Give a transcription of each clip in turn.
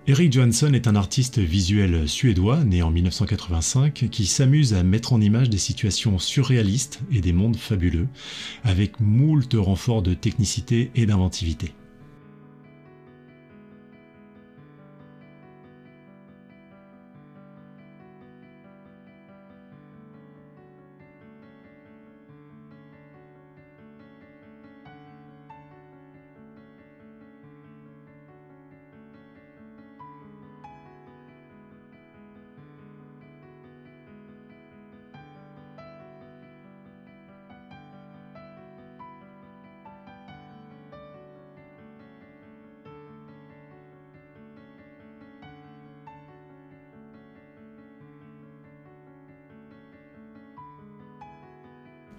Erik Johansson est un artiste visuel suédois né en 1985 qui s'amuse à mettre en image des situations surréalistes et des mondes fabuleux, avec moult renforts de technicité et d'inventivité.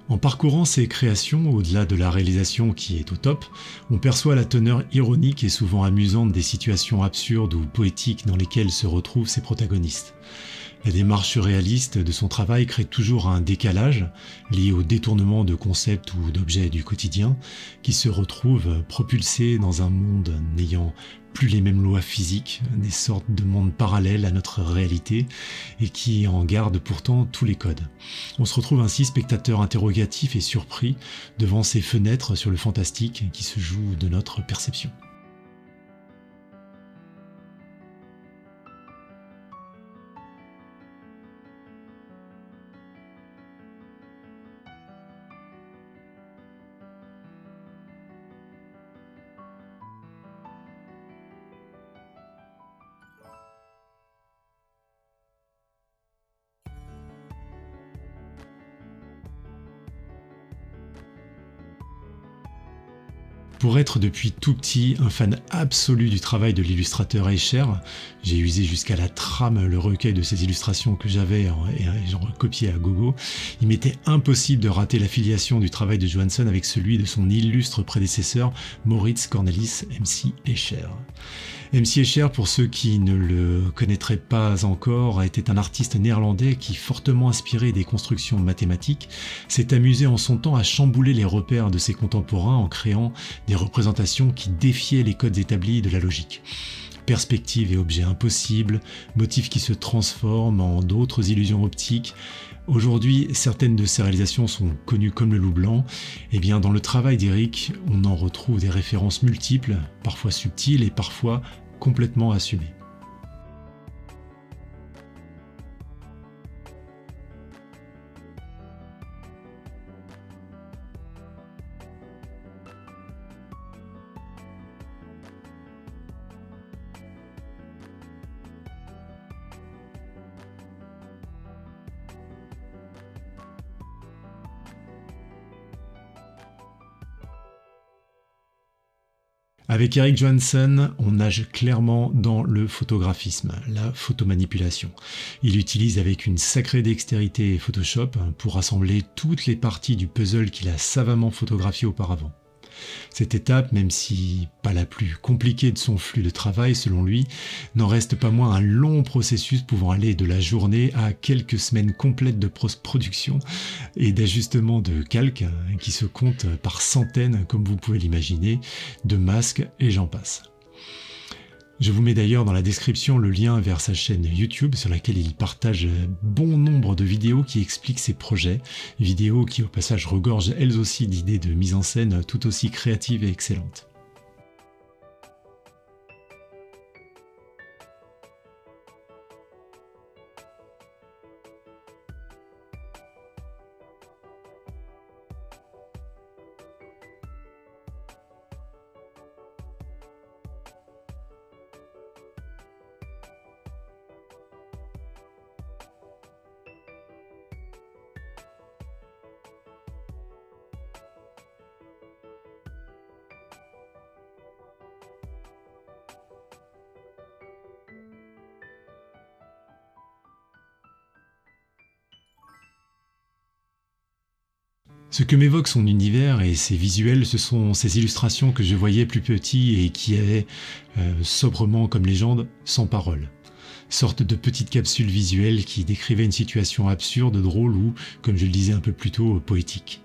En parcourant ses créations, au-delà de la réalisation qui est au top, on perçoit la teneur ironique et souvent amusante des situations absurdes ou poétiques dans lesquelles se retrouvent ses protagonistes. La démarche surréaliste de son travail crée toujours un décalage lié au détournement de concepts ou d'objets du quotidien qui se retrouvent propulsés dans un monde n'ayant plus les mêmes lois physiques, des sortes de mondes parallèles à notre réalité et qui en gardent pourtant tous les codes. On se retrouve ainsi spectateur interrogatif et surpris devant ces fenêtres sur le fantastique qui se jouent de notre perception. Pour être depuis tout petit un fan absolu du travail de l'illustrateur Escher, j'ai usé jusqu'à la trame le recueil de ses illustrations que j'avais et j'en recopiais à gogo, il m'était impossible de rater l'affiliation du travail de Johansson avec celui de son illustre prédécesseur Moritz Cornelis MC Escher. MC Escher, pour ceux qui ne le connaîtraient pas encore, était un artiste néerlandais qui, fortement inspiré des constructions mathématiques, s'est amusé en son temps à chambouler les repères de ses contemporains en créant des représentations qui défiaient les codes établis de la logique. Perspectives et objets impossibles, motifs qui se transforment en d'autres illusions optiques. Aujourd'hui, certaines de ces réalisations sont connues comme le loup blanc. Et bien, dans le travail d'Erik, on en retrouve des références multiples, parfois subtiles et parfois complètement assumées. Avec Erik Johansson, on nage clairement dans le photographisme, la photomanipulation. Il utilise avec une sacrée dextérité Photoshop pour rassembler toutes les parties du puzzle qu'il a savamment photographié auparavant. Cette étape, même si pas la plus compliquée de son flux de travail selon lui, n'en reste pas moins un long processus pouvant aller de la journée à quelques semaines complètes de post-production et d'ajustement de calque qui se comptent par centaines, comme vous pouvez l'imaginer, de masques et j'en passe. Je vous mets d'ailleurs dans la description le lien vers sa chaîne YouTube sur laquelle il partage bon nombre de vidéos qui expliquent ses projets, vidéos qui au passage regorgent elles aussi d'idées de mise en scène tout aussi créatives et excellentes. Ce que m'évoque son univers et ses visuels, ce sont ces illustrations que je voyais plus petit et qui avaient, sobrement comme légende, sans parole. sorte de petite capsule visuelle qui décrivait une situation absurde, drôle ou, comme je le disais un peu plus tôt, poétique.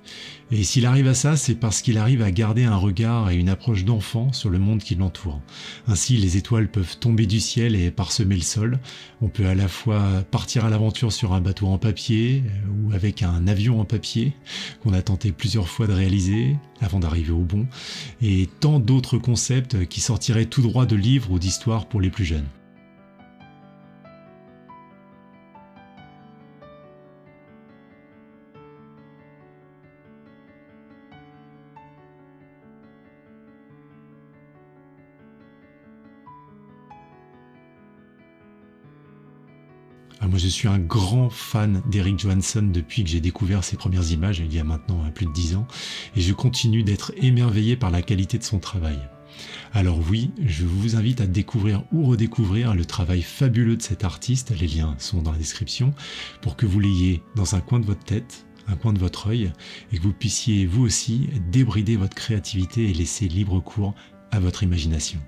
Et s'il arrive à ça, c'est parce qu'il arrive à garder un regard et une approche d'enfant sur le monde qui l'entoure. Ainsi, les étoiles peuvent tomber du ciel et parsemer le sol. On peut à la fois partir à l'aventure sur un bateau en papier ou avec un avion en papier qu'on a tenté plusieurs fois de réaliser avant d'arriver au bon, et tant d'autres concepts qui sortiraient tout droit de livres ou d'histoires pour les plus jeunes. Moi, je suis un grand fan d'Eric Johansson depuis que j'ai découvert ses premières images, il y a maintenant plus de 10 ans, et je continue d'être émerveillé par la qualité de son travail. Alors oui, je vous invite à découvrir ou redécouvrir le travail fabuleux de cet artiste, les liens sont dans la description, pour que vous l'ayez dans un coin de votre tête, un coin de votre œil, et que vous puissiez vous aussi débrider votre créativité et laisser libre cours à votre imagination.